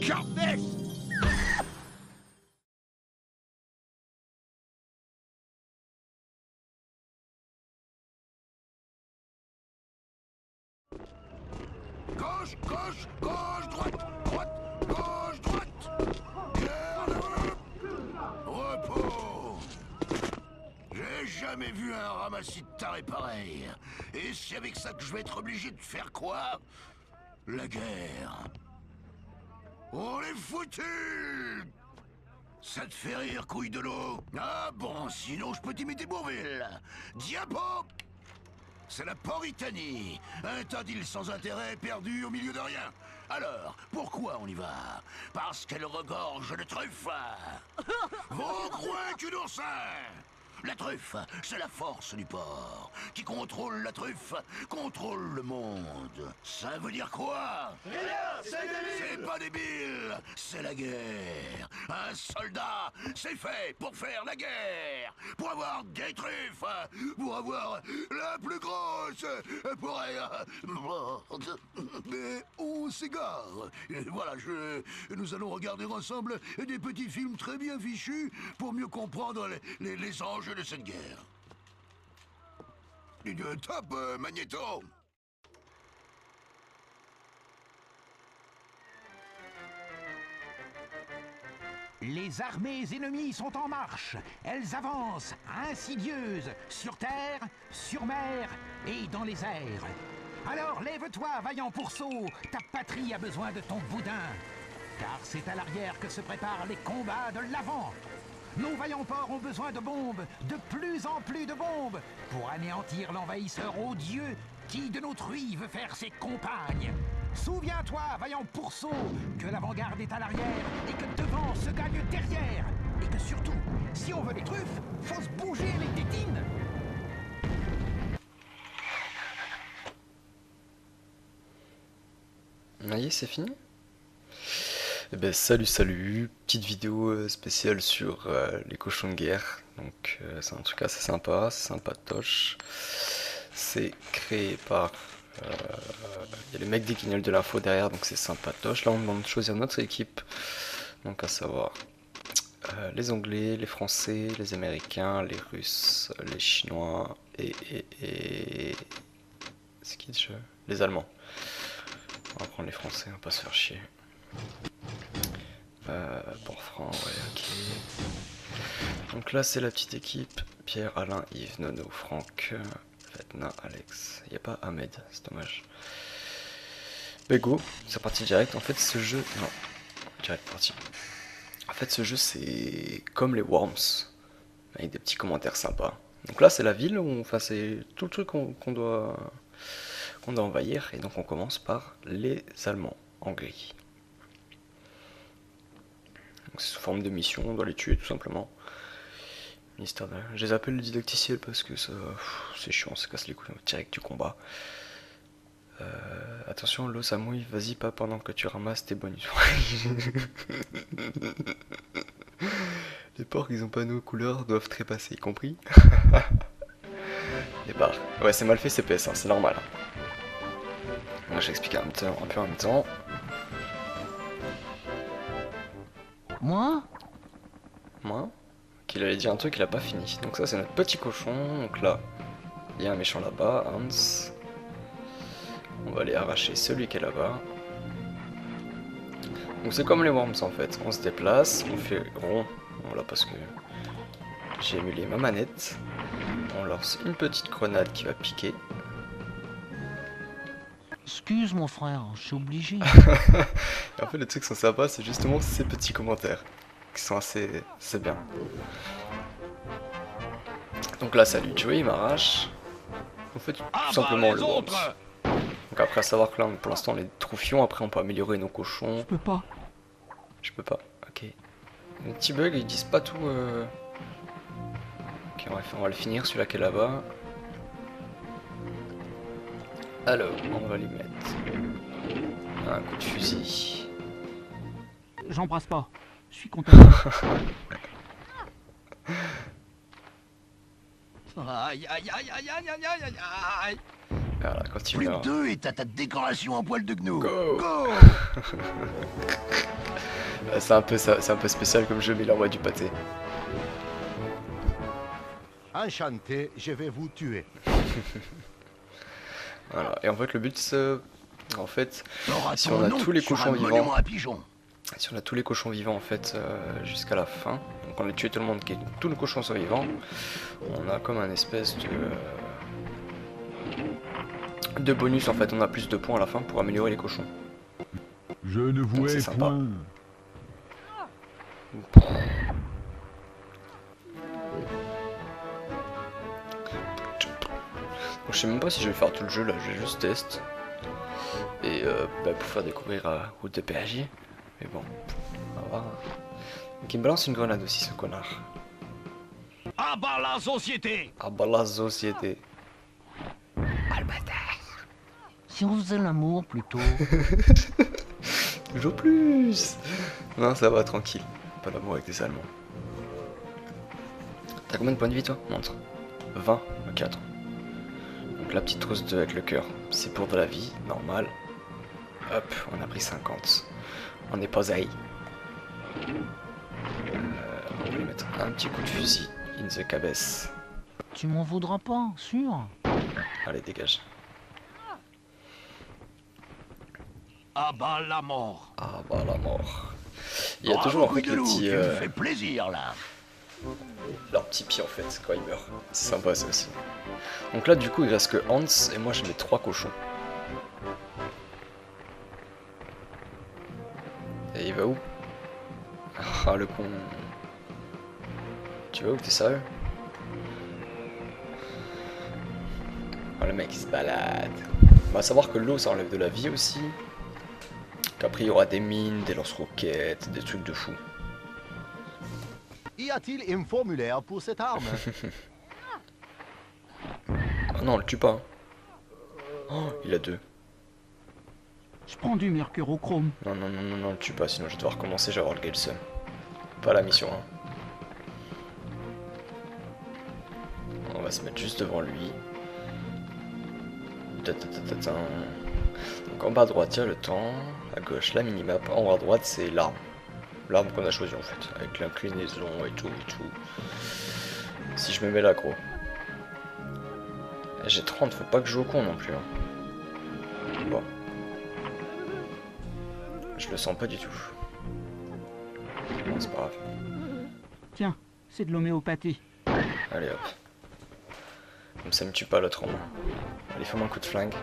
Got this! Gauche, gauche, gauche, droite, droite, gauche, droite. Repos. J'ai jamais vu un ramassis de taré pareil. Et c'est avec ça que je vais être obligé de faire quoi? La guerre. On est foutus! Ça te fait rire, couille de l'eau? Ah bon, sinon je peux t'imiter Bourville. Diapo! C'est la Mauritanie, un tas d'îles sans intérêt perdues au milieu de rien. Alors, pourquoi on y va? Parce qu'elle regorge de truffes. Vos coins cul d'oursin! La truffe, c'est la force du port. Qui contrôle la truffe, contrôle le monde. Ça veut dire quoi? C'est pas débile, c'est la guerre. Un soldat, c'est fait pour faire la guerre. Pour avoir des truffes, pour avoir la plus grosse, pour... Mais on s'égare. Voilà, nous allons regarder ensemble des petits films très bien fichus pour mieux comprendre les enjeux de cette guerre. Top, Magnéto! Les armées ennemies sont en marche. Elles avancent, insidieuses, sur terre, sur mer et dans les airs. Alors lève-toi, vaillant pourceau, ta patrie a besoin de ton boudin. Car c'est à l'arrière que se préparent les combats de l'avant. Nos vaillants ports ont besoin de bombes, de plus en plus de bombes, pour anéantir l'envahisseur odieux qui de notre veut faire ses compagnes. Souviens-toi, vaillant pourceau, que l'avant-garde est à l'arrière et que devant se gagne derrière. Et que surtout, si on veut les truffes, faut se bouger les tétines. Ça y est, c'est fini. Eh ben, salut, petite vidéo spéciale sur les cochons de guerre. Donc c'est un truc assez sympa, c'est sympatoche. C'est créé par... Il y a les mecs des Guignols de l'info derrière, donc c'est sympatoche. Là on demande de choisir notre équipe, donc à savoir les Anglais, les Français, les Américains, les Russes, les Chinois et... c'est qui déjà? Les Allemands. On va prendre les Français, on va pas se faire chier. Pour franc, ouais, ok. Donc là c'est la petite équipe. Pierre, Alain, Yves, Nono, Franck, Fatna, Alex. Il n'y a pas Ahmed, c'est dommage. Bah go, c'est parti direct. En fait ce jeu... Non, direct parti. En fait ce jeu c'est comme les Worms, avec des petits commentaires sympas. Donc là c'est la ville, enfin c'est tout le truc qu'on doit envahir. Et donc on commence par les Allemands, anglais. C'est sous forme de mission, on doit les tuer tout simplement. Ministère de... Je les appelle le didacticiel parce que ça, c'est chiant, ça casse les couilles direct du combat. Attention, l'eau ça mouille, vas-y pas pendant que tu ramasses tes bonus. Les porcs ils ont pas nos couleurs, doivent trépasser, compris? Les barres. Ouais c'est mal fait CPS, hein, c'est normal. Moi j'explique un peu en même temps. Moi? Qu'il allait dire un truc, il a pas fini. Donc ça c'est notre petit cochon. Donc là, il y a un méchant là-bas, Hans. On va aller arracher celui qui est là-bas. Donc c'est comme les Worms en fait. On se déplace, on fait rond. Voilà parce que j'ai émulé ma manette. On lance une petite grenade qui va piquer. Excuse mon frère, je suis obligé. Et en fait les trucs sont sympas, c'est justement ces petits commentaires qui sont assez bien. Donc là, salut Joey, il m'arrache. En fait, tout simplement le Worms. Donc après, à savoir que là, pour l'instant, on est troufions. Après, on peut améliorer nos cochons. Je peux pas. Je peux pas, ok. Les petits bugs, ils disent pas tout. Ok, on va le finir, celui-là qui est là-bas. Alors, on va lui mettre un coup de fusil. J'embrasse pas. Je suis content. Aïe, aïe, aïe, aïe, aïe, aïe, aïe, aïe. Voilà, quand il Plus meurt. que 2 et t'as ta décoration en poil de gnou. Go. Go. C'est un peu ça, c'est un peu spécial comme jeu, mais il envoie du pâté. Enchanté, je vais vous tuer. Voilà. Et en fait, le but, c'est... En fait, T'auras si ton on a nom tous les sur cochons un vivants... monument à pigeons. Si on a tous les cochons vivants en fait jusqu'à la fin, donc on a tué tout le monde, tous les cochons sont vivants, on a comme un espèce de bonus en fait, on a plus de points à la fin pour améliorer les cochons. Je ne vous c'est hais sympa. point. Donc, je sais même pas si je vais faire tout le jeu là, je vais juste tester. Et pour faire découvrir Route de PJ. Mais bon, on va voir. Donc il me balance une grenade aussi ce connard. Ah bah la société! Ah bah la société. Si on faisait l'amour plutôt. Toujours plus. Non ça va tranquille. Pas l'amour avec des Allemands. T'as combien de points de vie toi? Montre. 20. Ok attends. Donc la petite trousse 2 avec le cœur. C'est pour de la vie, normal. Hop, on a pris 50. On est posé. On va lui mettre un petit coup de fusil. In the cabesse. Tu m'en voudras pas, sûr? Allez, dégage. Ah bah la mort! Ah bah la mort. Il y a Bravo, toujours en fait Couille de le loup, petit, tu me fais plaisir là. leur petit pied en fait quand ils meurent. C'est sympa ça aussi. Donc là du coup il reste que Hans et moi j'ai mes 3 cochons. Et il va où? Ah le con. Tu vas où? T'es sérieux? Oh le mec il se balade. On va savoir que l'eau ça enlève de la vie aussi. Qu'après il y aura des mines, des lance-roquettes, des trucs de fou. Y a-t-il un formulaire pour cette arme? Ah non on le tue pas. Oh il a 2. Je prends du mercurochrome. Non, non, non, non, non, le tue pas, sinon je vais devoir recommencer, je vais avoir le Gelson. Pas la mission 1. On va se mettre juste devant lui. Ta-ta-ta-ta-ta. Donc en bas à droite, il y a le temps. À gauche, la minimap. En haut à droite, c'est l'arme. L'arme qu'on a choisie en fait. Avec l'inclinaison et tout et tout. Si je me mets là, gros. J'ai 30, faut pas que je joue au con non plus. Hein. Bon. Je le sens pas du tout. Bon, c'est pas grave. Tiens, c'est de l'homéopathie. Allez hop. Comme ça me tue pas l'autre en moins. Allez, fais-moi un coup de flingue.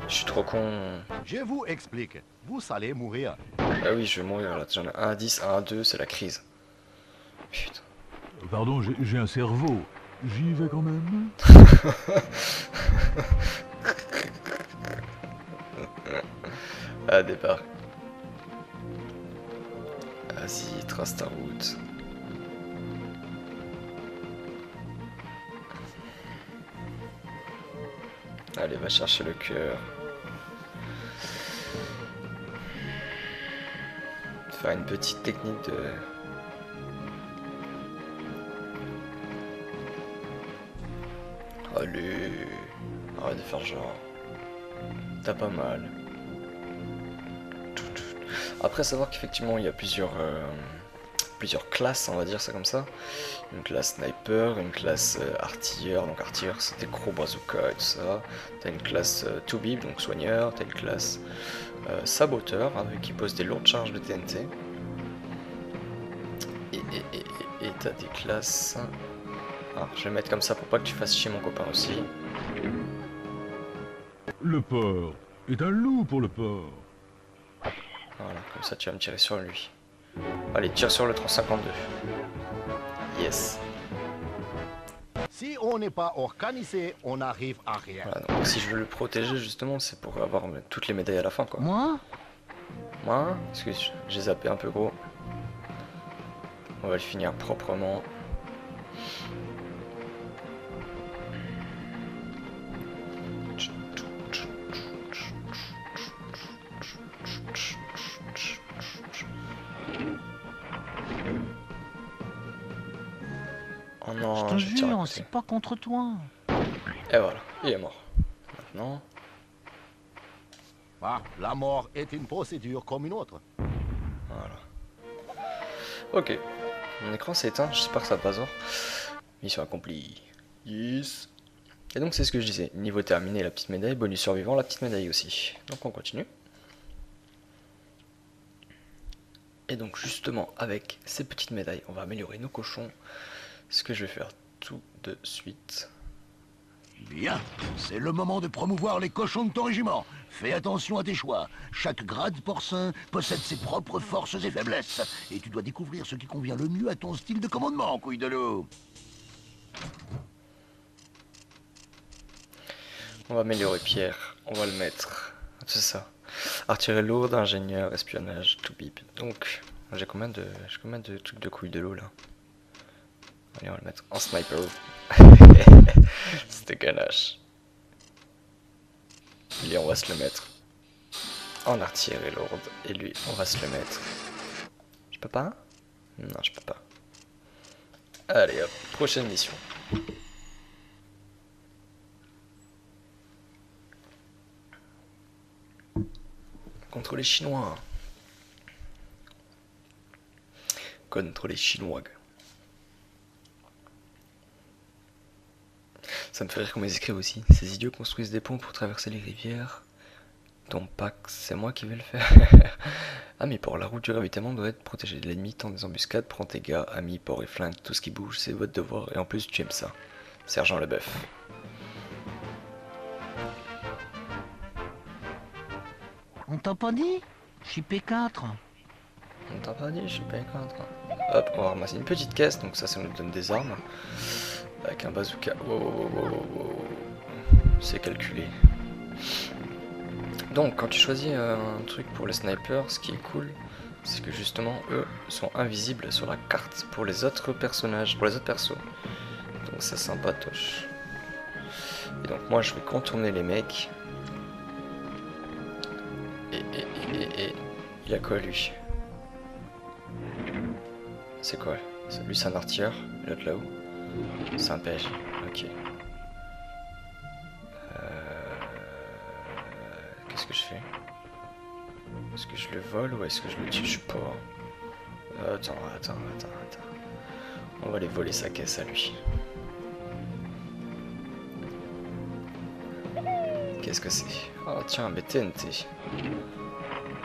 Je suis trop con. Je vous explique. Vous allez mourir. Ah oui, je vais mourir là. J'en ai 1 à 10, 1 à 2, c'est la crise. Putain. Pardon, j'ai un cerveau. J'y vais quand même. Ah, départ. Vas-y, trace ta route. Allez, va chercher le cœur. Faire une petite technique de... Allez, arrête de faire genre. T'as pas mal. Après, savoir qu'effectivement, il y a plusieurs classes, on va dire ça comme ça. Une classe sniper, une classe artilleur. Donc artilleur, c'est des gros bazookas et tout ça. T'as une classe toubib, donc soigneur. T'as une classe saboteur, qui pose des lourdes charges de TNT. Et t'as des classes... Alors, je vais mettre comme ça pour pas que tu fasses chier mon copain aussi. Le porc est un loup pour le porc. Voilà, comme ça tu vas me tirer sur lui. Allez, tire sur le 352. Yes. Si on n'est pas organisé, on n'arrive à rien. Voilà, donc si je veux le protéger justement, c'est pour avoir toutes les médailles à la fin quoi. Moi? Moi, excuse, j'ai zappé un peu gros. On va le finir proprement. Oh non, Je te je tire à jure, côté. c'est pas contre toi. Et voilà. Il est mort. Maintenant. Ah, la mort est une procédure comme une autre. Voilà. Ok. Mon écran s'est éteint, j'espère que ça passe. Mission accomplie. Yes. Et donc c'est ce que je disais. Niveau terminé, la petite médaille. Bonus survivant, la petite médaille aussi. Donc on continue. Et donc justement avec ces petites médailles, on va améliorer nos cochons. Ce que je vais faire tout de suite. Bien, c'est le moment de promouvoir les cochons de ton régiment. Fais attention à tes choix. Chaque grade porcin possède ses propres forces et faiblesses. Et tu dois découvrir ce qui convient le mieux à ton style de commandement, couille de loup. On va améliorer Pierre. On va le mettre. C'est ça. Artillerie lourde, ingénieur, espionnage, tout bip. Donc, j'ai combien de trucs de couilles de l'eau là? Allez, on va le mettre en sniper. C'était ganache. Lui, on va se le mettre en artillerie lourde. Et lui, on va se le mettre. Je peux pas? Non, je peux pas. Allez hop, prochaine mission. Contre les Chinois. Contre les Chinois. Ça me fait rire comment ils écrivent aussi. Ces idiots construisent des ponts pour traverser les rivières. Ton pack, c'est moi qui vais le faire. Ami port, la route du ravitaillement doit être protégée de l'ennemi, tant des embuscades, prends tes gars, ami port et flingue, tout ce qui bouge, c'est votre devoir, et en plus tu aimes ça. Sergent Leboeuf. On t'a pas dit? Je suis P4. On t'a pas dit, je suis pas contre. Hop, on va ramasser une petite caisse, donc ça nous donne des armes. Avec un bazooka. Wow, wow, wow, wow, wow. C'est calculé. Donc quand tu choisis un truc pour les snipers, ce qui est cool, c'est que justement eux sont invisibles sur la carte pour les autres personnages, pour les autres persos. Donc c'est sympatoche. Et donc moi je vais contourner les mecs. Et il a quoi lui? C'est quoi? Lui c'est un artilleur, l'autre là-haut. C'est un PJ, ok. Qu'est-ce que je fais? Est-ce que je le vole ou est-ce que je le tue? Je sais pas. Attends. On va aller voler sa caisse à lui. Qu'est-ce que c'est? Oh tiens, mais TNT.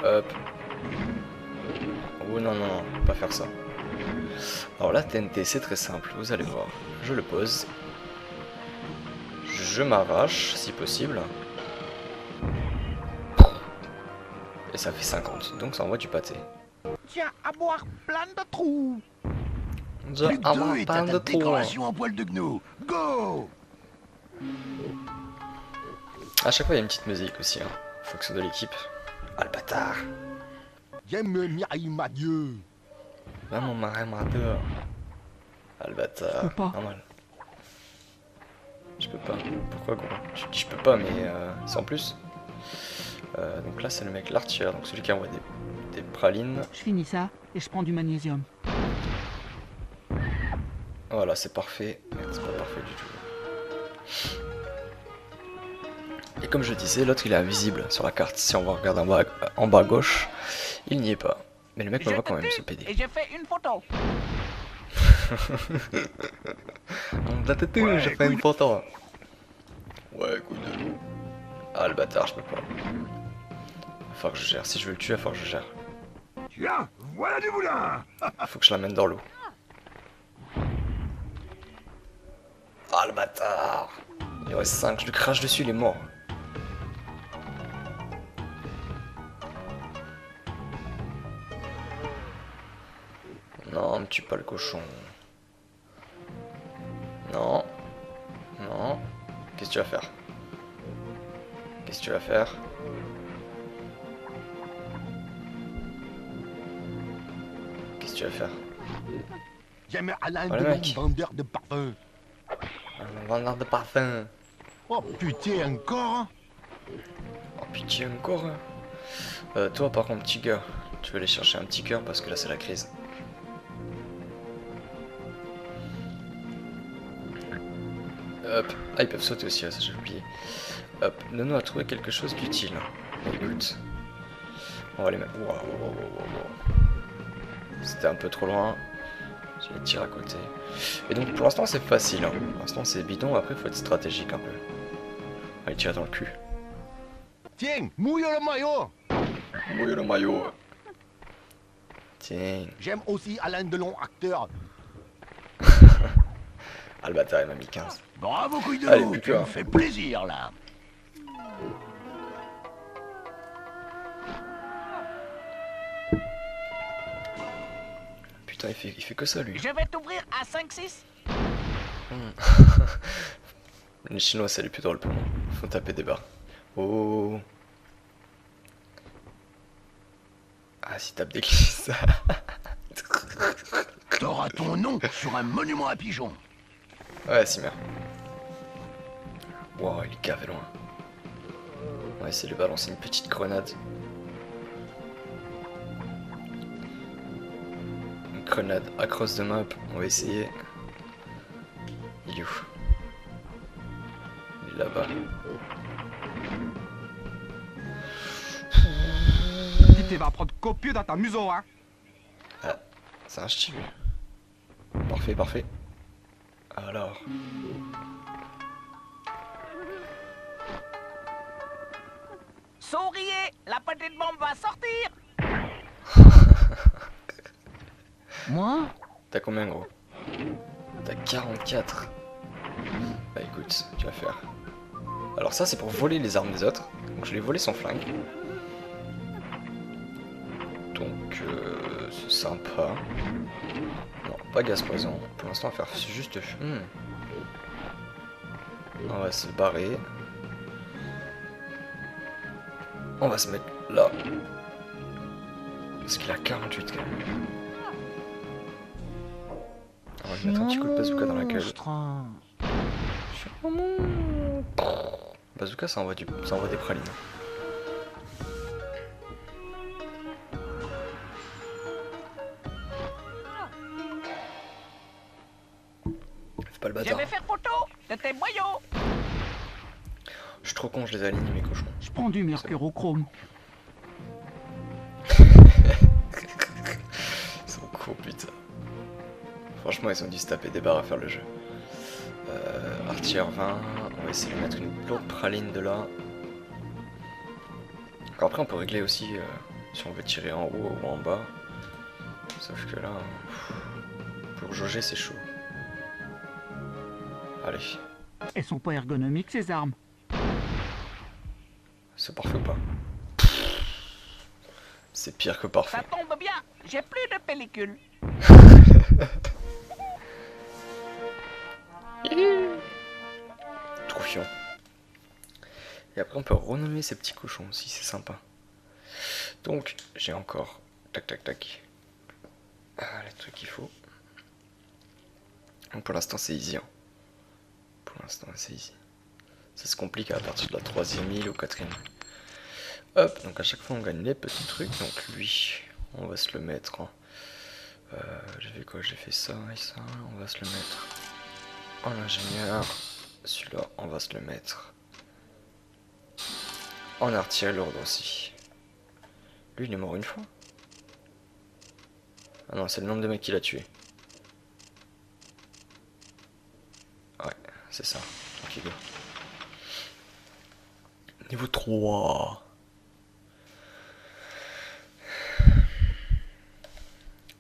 Hop. Oh non, pas faire ça. Alors la TNT c'est très simple, vous allez voir. Je le pose. Je m'arrache si possible. Et ça fait 50, donc ça envoie du pâté. Tiens, à boire plein de trous. Plus que deux et t'as ta décoration en poil de gnou. Go! À chaque fois il y a une petite musique aussi, hein, en fonction de l'équipe. Ah le bâtard! J'aime ma Dieu. Va mon marin marteur. Ah le bâtard. Je peux pas. Normal. Je peux pas. Pourquoi gros? Je dis je peux pas, mais c'est en plus. Donc là c'est le mec l'artilleur, donc celui qui envoie des pralines. Je finis ça et je prends du magnésium. Voilà, c'est parfait. C'est pas parfait du tout. Et comme je disais, l'autre il est invisible sur la carte. Si on va regarder en bas à gauche, il n'y est pas. Mais le mec me voit quand même, ce PD. Et j'ai fait une photo. On t'a têtu, j'ai fait une photo. Ouais, coup de loup. Ah le bâtard, je peux pas. Faut que je gère. Si je veux le tuer, faut que je gère. Tiens, voilà du boulin! Faut que je l'amène dans l'eau. Ah le bâtard! Il reste 5, je lui crache dessus, il est mort. Non, me tue pas le cochon. Non. Non. Qu'est-ce que tu vas faire? Qu'est-ce que tu vas faire? Qu'est-ce que tu vas faire? J'aime Alain Voilà, Delon, mec. vendeur de parfum. Un vendeur de parfum. Oh putain, encore? Oh pitié encore. Toi par contre petit gars, tu veux aller chercher un petit cœur parce que là c'est la crise. Hop. Ah, ils peuvent sauter aussi, ça j'ai oublié. Hop. Nono a trouvé quelque chose d'utile. Écoute. On va les mettre. Wow. C'était un peu trop loin. Je vais tirer à côté. Et donc pour l'instant c'est facile. Hein. Pour l'instant c'est bidon, après il faut être stratégique un peu. On va les tirer dans le cul. Tiens, mouille le maillot. Mouille le maillot. Tiens. J'aime aussi Alain Delon, acteur. Ah le bâtard il m'a mis 15. Bravo, couille de Allez, loup, plus tu que me un. fais plaisir, là. Putain il fait que ça lui. Je vais t'ouvrir à 5-6. Les Chinois c'est les plus drôles pour moi. Faut taper des barres. Oh. Ah si tape des glisses. T'auras ton nom sur un monument à pigeons. Ouais si merde. Wow il est gavé loin. On va essayer de lui balancer une petite grenade. Une grenade across the map. On va essayer. Il est où? Il est là-bas. Tu vas prendre copieux dans ta museau, hein. Ah, c'est un style. Parfait, parfait. Alors. Souriez, la petite bombe va sortir. Moi? T'as combien gros? T'as 44. Bah écoute, tu vas faire. Alors ça c'est pour voler les armes des autres. Donc je l'ai volé son flingue. Donc c'est sympa. Non, pas gaz poison. Pour l'instant on va faire juste... On va se barrer. On va se mettre là. Parce qu'il a 48 quand même. On va lui mettre un petit coup de bazooka dans la gueule. Bazooka ça envoie des pralines. Fais pas le Je bâtard. vais faire photo de tes boyaux. Je suis trop con, je les aligne mes cochons. Je prends du mercurochrome. Ils sont cons putain. Franchement ils ont dû se taper des barres à faire le jeu. Artilleur 20, on va essayer de mettre une lourde praline de là. Alors après on peut régler aussi si on veut tirer en haut ou en bas. Sauf que là, pour jauger c'est chaud. Allez, Elles sont pas ergonomiques, ces armes. c'est parfait ou pas? C'est pire que parfait. Ça tombe bien, j'ai plus de pellicule. Troufion. Et après on peut renommer ces petits cochons aussi, c'est sympa. Donc j'ai encore tac tac tac les trucs qu'il faut. Donc pour l'instant c'est easy hein. Pour l'instant c'est easy. Ça se complique à partir de la 3e île ou 4e. Hop, donc à chaque fois on gagne les petits trucs. Donc lui, on va se le mettre en... j'ai fait quoi? J'ai fait ça et ça. On va se le mettre en ingénieur. Celui-là, on va se le mettre en artillerie lourde aussi. Lui, il est mort une fois. Ah non, c'est le nombre de mecs qu'il a tué. Ouais, c'est ça. Ok, go. Niveau 3.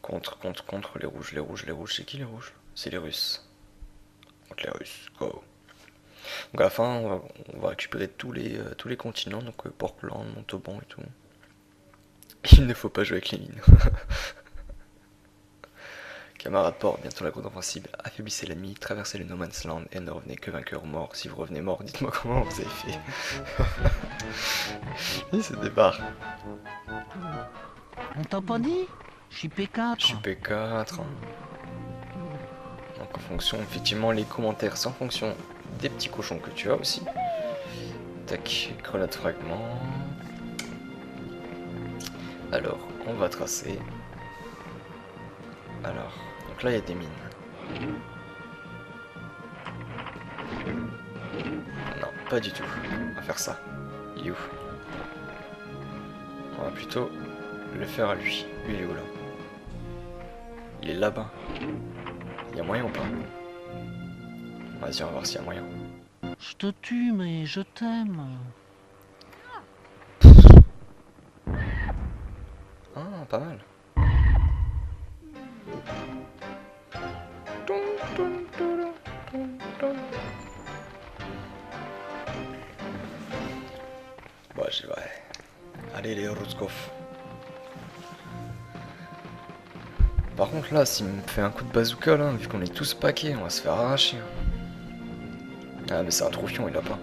Contre les rouges. Les rouges, c'est qui les rouges? C'est les Russes. Contre les Russes, go. Donc à la fin, on va récupérer tous les continents, donc Portland, Montauban et tout. Il ne faut pas jouer avec les mines. Camarades port, bientôt la grande offensive. Affaiblissez l'ennemi, traversez le No Man's Land et ne revenez que vainqueur ou mort. Si vous revenez mort, dites-moi comment vous avez fait. Il se débarque. On t'a pas dit? Je suis P4. Je suis P4. Donc en fonction, effectivement, les commentaires, c'est en fonction des petits cochons que tu as aussi. Tac, grenade fragment. Alors, on va tracer. Alors, donc là il y a des mines. pas du tout à faire ça. Il est où? On va plutôt le faire à lui. Lui, il est où là? Il est là-bas. Il y a moyen ou pas? Vas-y, on va voir s'il y a moyen. Je te tue, mais je t'aime. Ah, pas mal. Bon, j'y vais. Allez, les Roscoff. Par contre, là, s'il me fait un coup de bazooka, là, vu qu'on est tous paquets, on va se faire arracher. Ah, mais c'est un troufion, il a pas.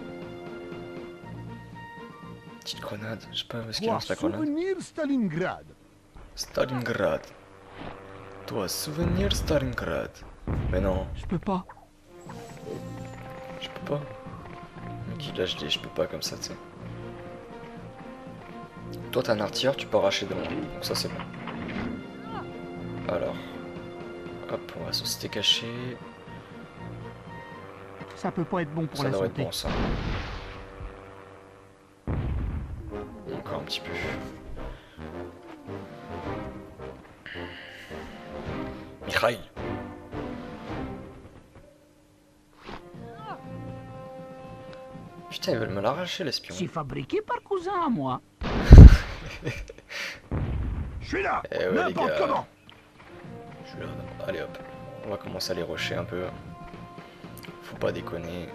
Petite grenade, je sais pas où est-ce qu'il lance la grenade. Souvenir Stalingrad. Stalingrad. Toi, souvenir Stalingrad. Mais non, Je peux pas. je peux pas. Mec, il lâche des je peux pas comme ça, tu sais. Toi, t'es un artilleur, tu peux arracher de moi. Donc ça, c'est bon. Alors. Hop, on va se cacher. Ça peut pas être bon pour Ça la devrait être santé. bon, ça. Encore un petit peu. Mikhail. Putain, ils veulent me l'arracher, l'espion. C'est fabriqué par cousin à moi. Je suis là. Eh ouais, les N'importe gars. comment. Je suis là. Allez hop. On va commencer à les rusher un peu. Faut pas déconner.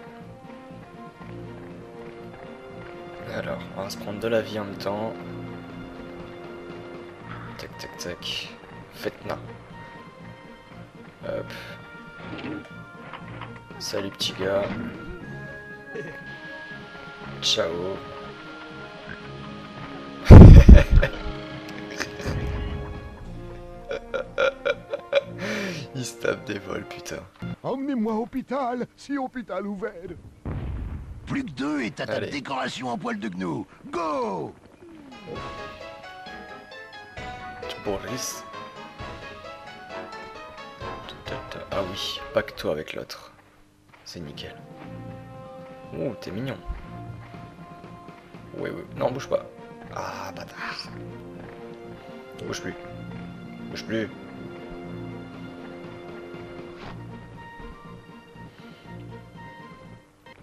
Alors, on va se prendre de la vie en même temps. Tac, tac, tac. Fetna. Hop. Salut petit gars. Ciao. Il se tape des vols, putain. Emmenez-moi à l'hôpital, si hôpital ouvert. Plus que 2 et t'as ta Allez. décoration en poil de gnou. Go! Boris. Ah oui, pacte-toi avec l'autre. C'est nickel. Ouh, t'es mignon. Oui, oui. Non, bouge pas. Ah, bâtard. Bouge plus. Bouge plus.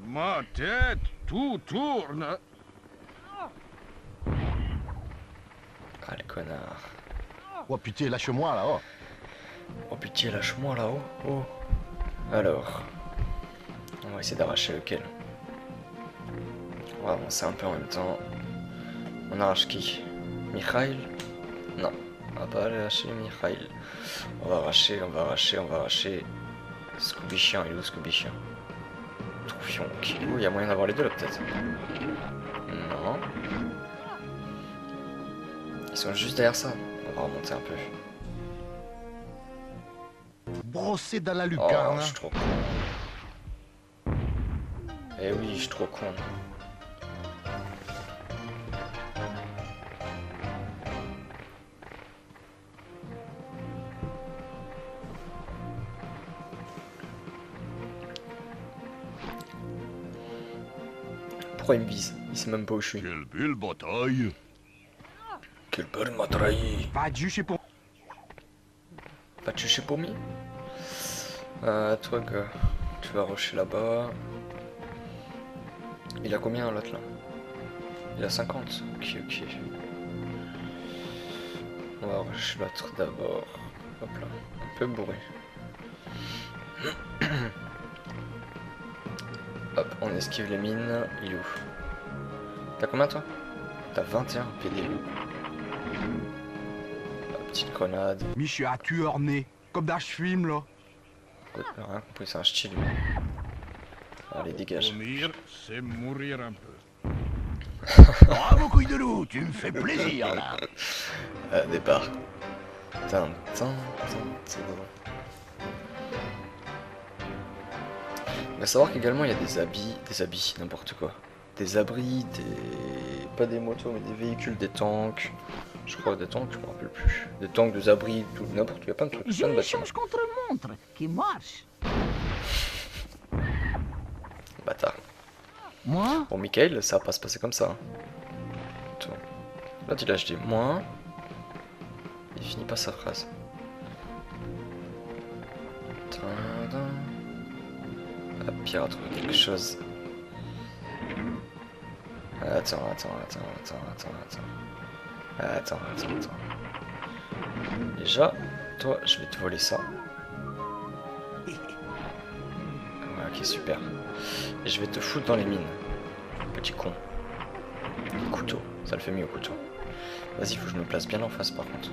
Ma tête, tout tourne. Ah, le connard. Oh putain, lâche-moi là. Oh. Oh pitié, lâche-moi là-haut. Oh. Alors. On va essayer d'arracher lequel. On va avancer un peu en même temps. On arrache qui? Mikhail? Non. On va pas aller arracher Mikhail. On va arracher, on va arracher, on va arracher. Scooby Chien, il est où Scooby Chien? Troufion, ok. Oh, il y a moyen d'avoir les deux là peut-être. Non. Ils sont juste derrière ça. On va remonter un peu. Brossé dans la Oh, lucarne. je suis trop con. Eh oui, je suis trop con. Pourquoi il me vise? Il sait même pas où je suis. Quelle belle bataille! Quel peur m'a trahi. Va te juger pour... Pas de chez Pomi. Toi gars, tu vas rusher là-bas. Il a combien l'autre là? Il a 50. Ok, ok. On va rusher l'autre d'abord. Hop là, un peu bourré. Hop, on esquive les mines. Il est où? T'as combien toi? T'as 21 PD. Petite grenade. Mich a tueur né, comme dans ce film là. Rien compris, c'est un style. Allez, dégage. Vomir, c'est mourir un peu. Bravo, couille de loup, tu me fais plaisir, là. Départ. Tin, tin, tin, tin. Il va savoir qu'également il y a des habits, n'importe quoi. Des abris, des... pas des motos, mais des véhicules, des tanks. Je crois des tanks, je me rappelle plus. Des tanks, des abris, tout, n'importe quoi, il y a plein de trucs, J'ai plein de une bâtiments. change contre-montre qui marche. Bâtard. Moi? Bon, Michael, ça va pas se passer comme ça. Hein. Attends. Là, tu lâches des moi. Il finit pas sa phrase. Ah, Pierre a trouvé quelque chose. Attends. Déjà, toi, je vais te voler ça. Ok, super. Et je vais te foutre dans les mines. Petit con. Couteau, ça le fait mieux au couteau. Vas-y, faut que je me place bien en face par contre.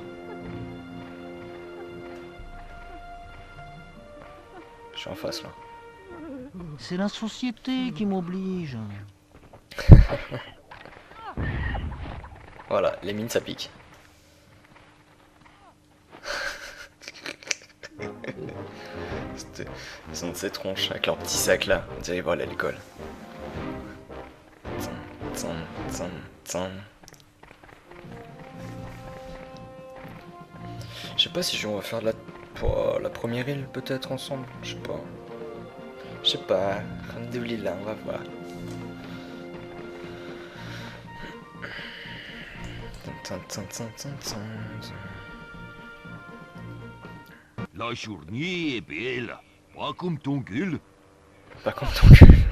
Je suis en face là. C'est la société qui m'oblige. Voilà, les mines ça pique. Ils ont de ces tronches avec leur petit sac là. On dirait ils vont aller à l'école. Je sais pas si on va faire la première île peut-être ensemble. Je sais pas. Alhamdoulilah, on va voir. La journée est belle, pas comme ton gueule. Pas comme ton cul.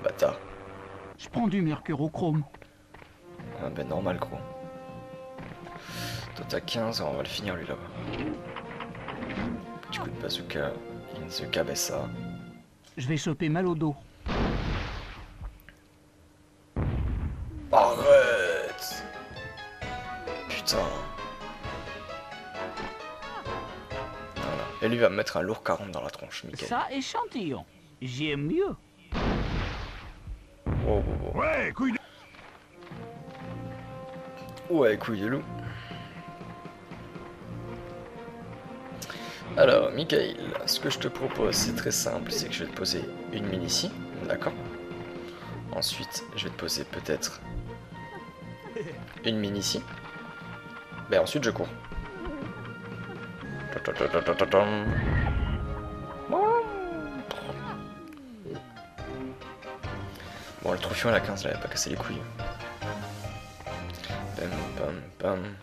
Bâtard. Je prends du mercurochrome. Ah ben normal gros. Toi t'as 15, on va le finir lui là-bas. Petit coup de bazooka, in the cabeza. Je vais choper mal au dos. Arrête. Putain. Voilà. Et lui va me mettre un lourd 40 dans la tronche, Michael. Ça, échantillon. J'aime mieux. Wow. Ouais, couille de... Ouais, couille de loup. Alors, Michael, ce que je te propose, c'est très simple, c'est que je vais te poser une mine ici, d'accord? Ensuite, je vais te poser peut-être une mine ici. Ben ensuite, je cours. Bon, le troufion à la 15, là, il a pas cassé les couilles. Bam.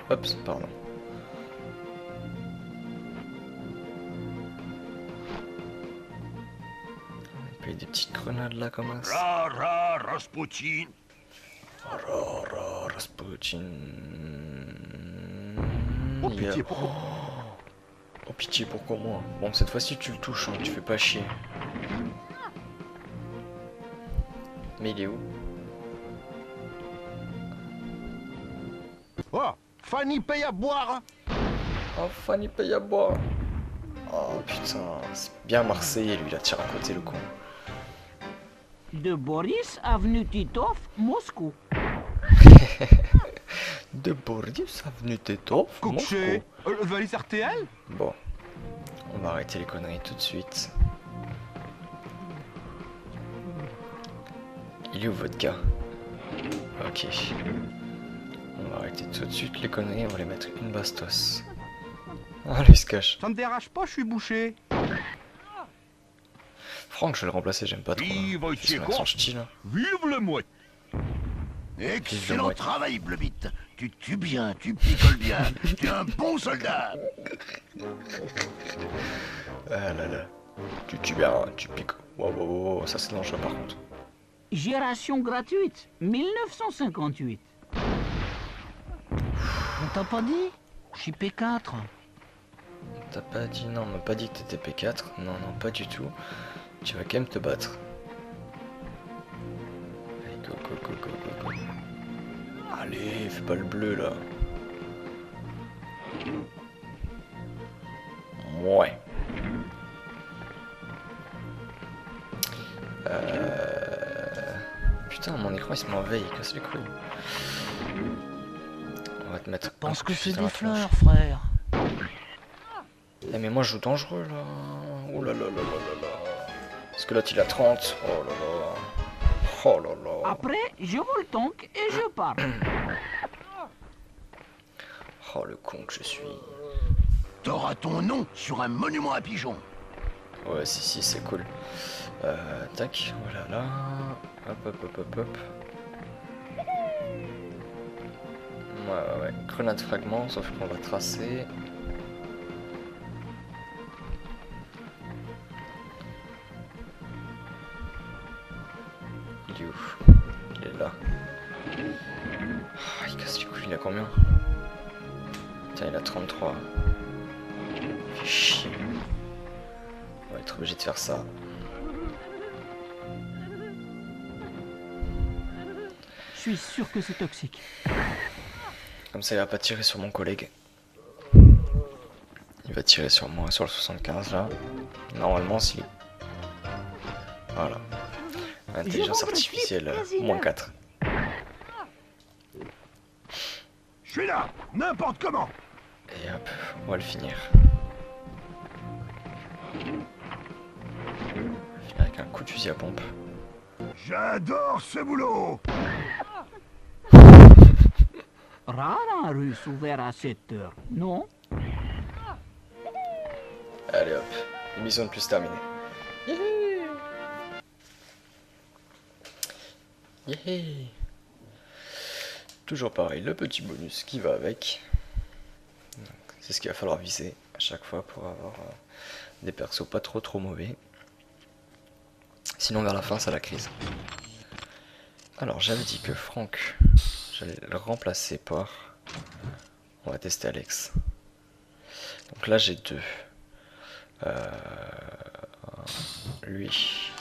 Hop, pardon. On paye des petites grenades là comme ça. Rasputin. Rasputin. Oh pitié, pourquoi? Oh pitié, pourquoi moi? Bon, cette fois-ci tu le touches, hein, tu fais pas chier. Mais il est où? Oh, Fanny paye à boire. Oh, Fanny paye à boire. Oh putain, c'est bien Marseillais lui, là, tire à côté le con. De Boris, avenue Titov, Moscou. De Boris, avenue Tétov, Moscou. Le valise RTL? Bon, on va arrêter les conneries tout de suite. Il est où votre gars? Ok. On va arrêter tout de suite les conneries, on va les mettre une bastos. Ah, lui il se cache. Ça me dérange pas, je suis bouché. Franck, je vais le remplacer, j'aime pas trop. Vive Hein. C'est son accent ch'ti, là. Vive le mouette. Vive le Excellent mouette. travail, Blebit. Tu tues bien, tu picoles bien. Tu es un bon soldat. Ah là là. Tu tues bien, tu piques. Wow, ça c'est dangereux par contre. Gération gratuite, 1958. On t'a pas dit? Je suis P4. T'as pas dit, non, on m'a pas dit que t'étais P4. Non, pas du tout. Tu vas quand même te battre. Allez, go. Allez, fais pas le bleu là. Ouais. Putain, mon écran il se met en veille, il casse les couilles. On va te mettre. Pense que c'est dans des la tronche. fleurs, frère. Eh mais moi je joue dangereux là. Oh là là. Parce que là il a 30. Oh là là. Après, je vole le tank et je pars. Oh, le con que je suis. T'auras ton nom sur un monument à pigeons. Ouais, si, c'est cool. Tac, voilà, là. Hop. Ouais. Grenade fragment, sauf qu'on va tracer. Il est où? Il est là. Il casse les couilles, il a combien? Tiens, il a 33. Fait chier. On va être obligé de faire ça. Je suis sûr que c'est toxique. Comme ça, il va pas tirer sur mon collègue. Il va tirer sur moi, sur le 75 là. Normalement, si. Voilà. Intelligence artificielle, moins 4. Je suis là, n'importe comment. Et hop, on va le finir. On va finir avec un coup de fusil à pompe. J'adore ce boulot. Rare un russe ouvert à 7 heures, non? Allez hop, mission de plus terminée. Yéhé. Toujours pareil, le petit bonus qui va avec. C'est ce qu'il va falloir viser à chaque fois pour avoir des persos pas trop mauvais. Sinon vers la fin c'est la crise. Alors j'avais dit que Franck, j'allais le remplacer par... On va tester Alex. Donc là j'ai deux. Lui.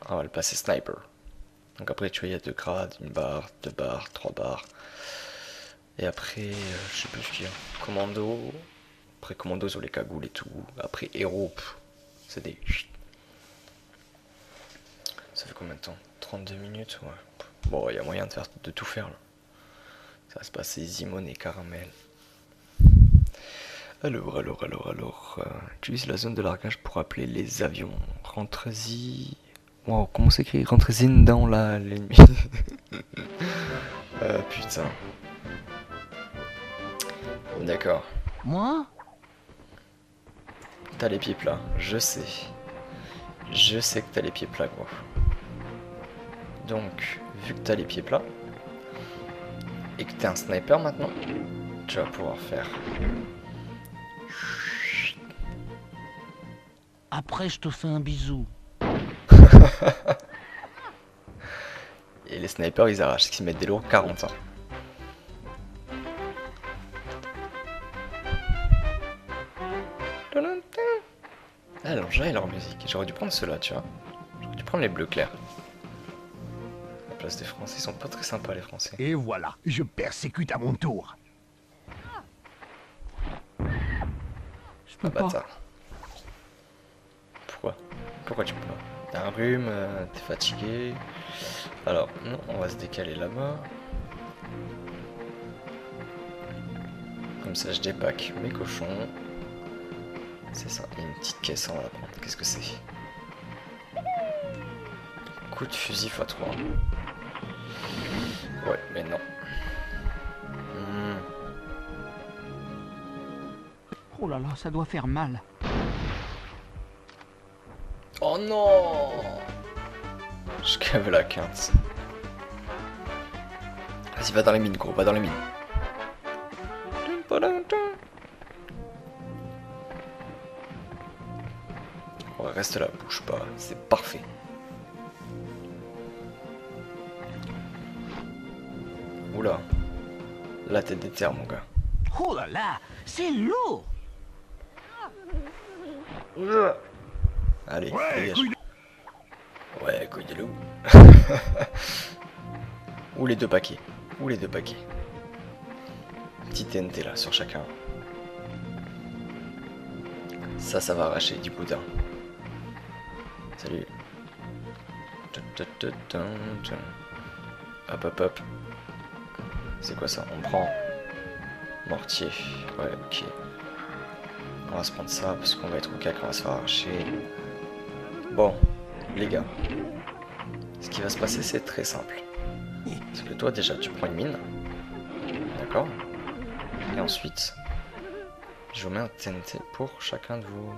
On va le passer sniper. Donc après tu vois il y a 2 grades, 1 barre, 2 barres, 3 barres. Et après je sais plus ce qu'il y a. Commando. Après commando sur les cagoules et tout. Après héros. C'est des... Ça fait combien de temps? 32 minutes, ouais. Bon, il y a moyen de tout faire là. Ça va se passer Zimone et Caramel. Alors. Utilise la zone de largage pour appeler les avions. Rentrez-y. Wow, comment s'écrit? Rentrez-y dans l'ennemi. Putain. D'accord. Moi? T'as les pieds plats, je sais. Je sais que t'as les pieds plats, quoi. Donc, vu que t'as les pieds plats, et que t'es un sniper maintenant, tu vas pouvoir faire... Après, je te fais un bisou. Et les snipers, ils arrachent, ce qui mettent des lourds 40 ans. Ah, l'engin leur musique. J'aurais dû prendre ceux-là, tu vois. J'aurais dû prendre les bleus clairs. À la place des Français, ils sont pas très sympas, les Français. Et voilà, je persécute à mon tour. Je peux Ah, pas. bâtard. Pourquoi tu peux pas? T'as un rhume, t'es fatigué. Alors, non, on va se décaler là-bas. Comme ça, je dépack mes cochons. C'est ça, il y a une petite caisse, on va la prendre. Qu'est-ce que c'est? Coup de fusil x3. Ouais, mais non. Oh là là, ça doit faire mal. Oh non! Je crève la quinte. Vas-y, va dans les mines, gros, va dans les mines. Ouais, reste là, bouge pas, c'est parfait. Oula. Là, t'es déter, mon gars. Oh là là, c'est lourd. Allez, Ouais, dégage. couille de... Ouais, couille de loup. Ou les deux paquets. Petit TNT là, sur chacun. Ça va arracher du boudin. Salut. Hop. C'est quoi ça? On prend mortier. Ouais, ok. On va se prendre ça parce qu'on va être au cac, on va se faire arracher. Bon, les gars. Ce qui va se passer, c'est très simple. Parce que toi, déjà, tu prends une mine. D'accord? Et ensuite, je vous mets un TNT pour chacun de vous.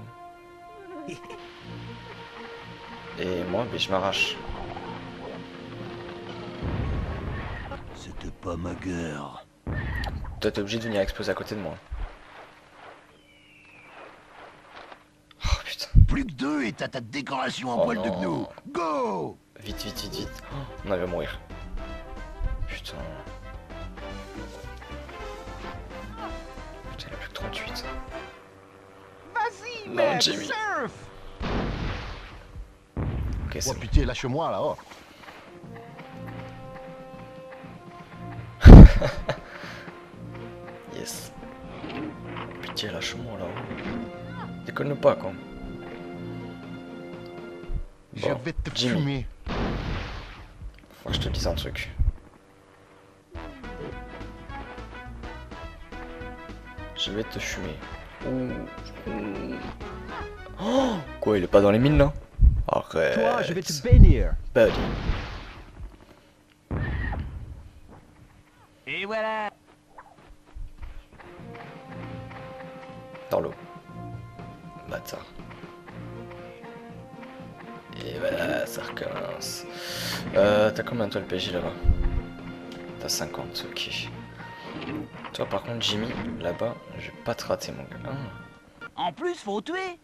Et moi, ben, je m'arrache. C'était pas ma guerre. Toi, t'es obligé de venir exploser à côté de moi. Oh putain. Plus que 2 et t'as ta décoration en Oh poil de non. gnou. Go! Vite, vite, vite, vite. Oh, on va mourir. Putain. Putain, il a plus que 38. Vas-y, Non, mec, Jimmy. surf. Ok, c'est Oh bon. pitié, lâche-moi là. Oh. Yes. Pitié, lâche-moi là. Déconne pas, quoi. Je Bon, vais te Jimmy. fumer. Faut que je te dise un truc. Je vais te fumer. Ouh. Ouh. Oh, quoi, il est pas dans les mines là? Arrête. Toi, je vais te bénir. Buddy. Et voilà. Dans l'eau. Bâtard. Et voilà, ça recommence. T'as combien toi le PJ là-bas? T'as 50, ok. Toi par contre Jimmy, là-bas, je vais pas te rater mon gars. Ah, En plus, faut tuer.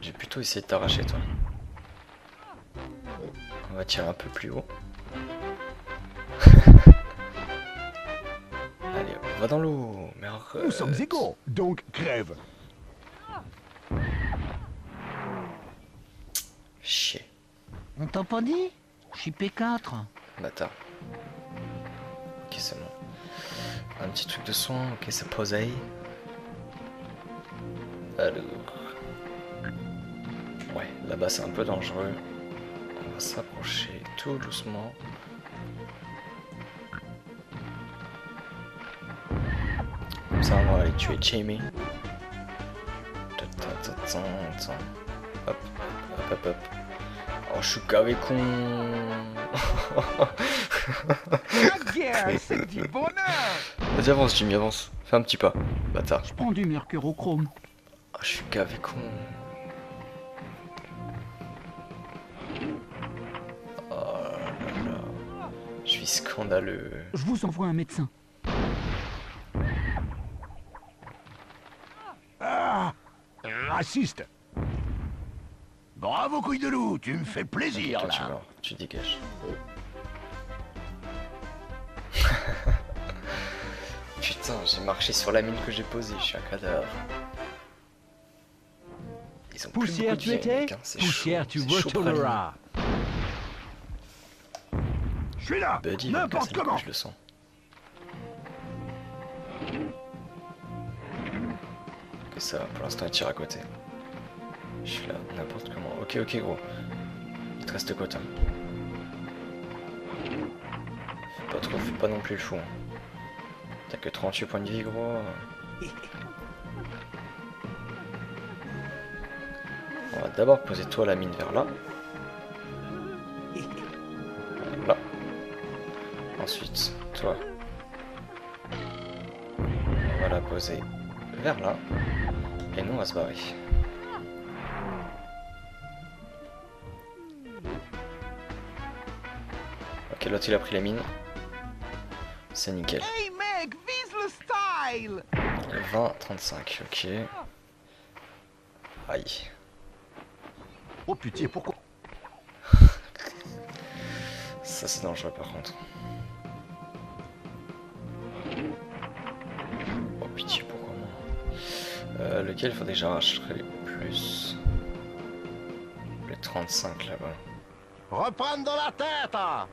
j'ai plutôt essayé de t'arracher toi. On va tirer un peu plus haut. Allez, on va dans l'eau. Mais arrête. Nous sommes égaux, donc crève. Chier. On t'a pas dit? Je suis P4. Bâtard. Ok, c'est bon. Un petit truc de soin, ok, c'est posé. Alors. Ouais, là-bas c'est un peu dangereux. On va s'approcher tout doucement. Comme ça, on va aller tuer Jamie. Hop, hop, hop, hop. Oh, je suis gavé con. La guerre, c'est du bonheur. Vas-y, avance, Jimmy, avance. Fais un petit pas. Bâtard. Je prends du mercurochrome. Oh, je suis gavé con. Oh là là. Je suis scandaleux. Je vous envoie un médecin. Ah, raciste. Bravo, couille de loup, tu me fais plaisir, Toi, tu là. meurs, tu dégages. Putain, j'ai marché sur la mine que j'ai posée, je suis un cadavre. Ils ont plus Poussière, beaucoup de tu vie, étais mec, hein, c'est Poussière, chaud, tu c'est chaud praline. retourneras. Je suis là, Buddy, il va me n'importe casser les couilles, comment. je le sens. Ok, ça va, pour l'instant il tire à côté. Je suis là, n'importe comment. Ok, ok, gros. Il te reste quoi, toi? Fais pas trop, fais pas non plus le fou. Hein. T'as que 38 points de vie, gros. On va d'abord poser toi la mine vers là. Là. Ensuite, toi. On va la poser vers là. Et nous, on va se barrer. Ok, l'autre il a pris la mine. C'est nickel. Hey mec, vise le style. 20-35, ok. Aïe. Oh pitié, pourquoi? Ça c'est dangereux par contre. Oh pitié, pourquoi moi? Lequel il faudrait que j'arracherais plus? Le 35 là-bas. Reprendre dans la tête. Hein.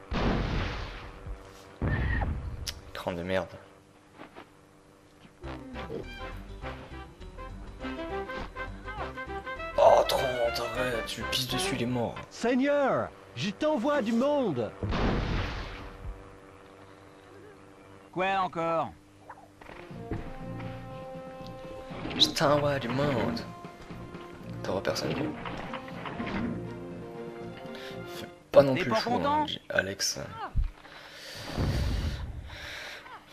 Écran de merde. Oh 30, arrête, tu lui pisses dessus, il est mort. Seigneur, je t'envoie du monde. Quoi encore? Je t'envoie du monde. T'auras personne. Fais pas non T'es plus pas le fou, content hein, Alex.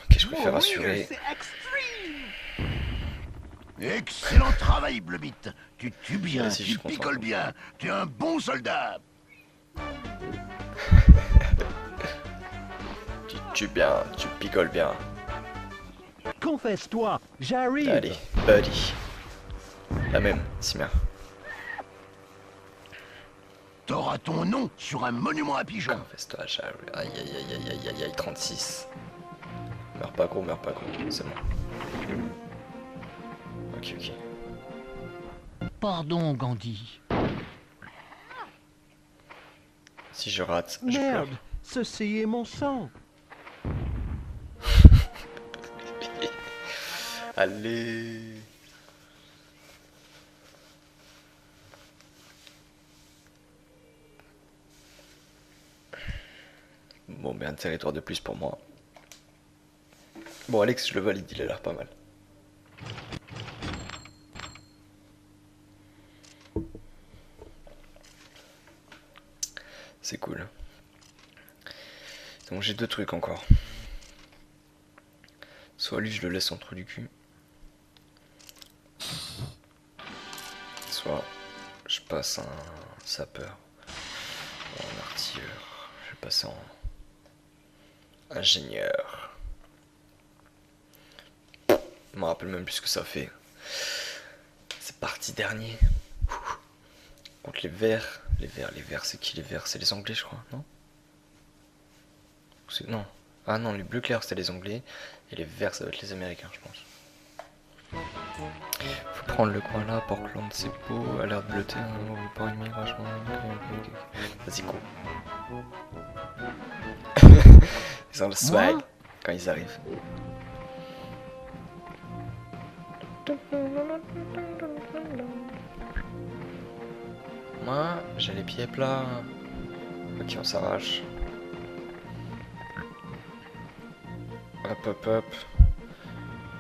Ok, je préfère assurer. C'est extreme. Excellent travail, Blubit. Tu tues bien, Vas-y, je tu suis content. picoles bien. Tu es un bon soldat. Tu tues bien, tu picoles bien. Confesse-toi, j'arrive. Allez, buddy. La même, Simien. T'auras ton nom sur un monument à pigeons. Confesse-toi, Charles. Aïe, aïe, aïe, aïe, aïe, aïe, aïe, 36. Meurs pas gros, c'est bon. Ok, ok. Pardon, Gandhi. Si je rate, je Merde, pleure. ceci est mon sang. Allez. Bon, mais un territoire de plus pour moi. Bon, Alex, je le valide, il a l'air pas mal. C'est cool. Donc j'ai deux trucs encore. Soit lui, je le laisse en trou du cul. Soit je passe un sapeur. Ou un artilleur. Je vais passer en ingénieur. Je me rappelle même plus ce que ça fait. C'est parti dernier. Contre les verts. Les verts, c'est qui les verts? C'est les Anglais, je crois, non? Non. Ah non, les bleus clairs, c'était les Anglais. Et les verts, ça doit être les Américains, je pense. Faut prendre le coin là, Portland, c'est beau. Alerte bleutée, pas ennemi, vachement. Vas-y, go. Ils ont le swag quand ils arrivent. Moi, j'ai les pieds plats. Ok, on s'arrache. Hop, hop, hop.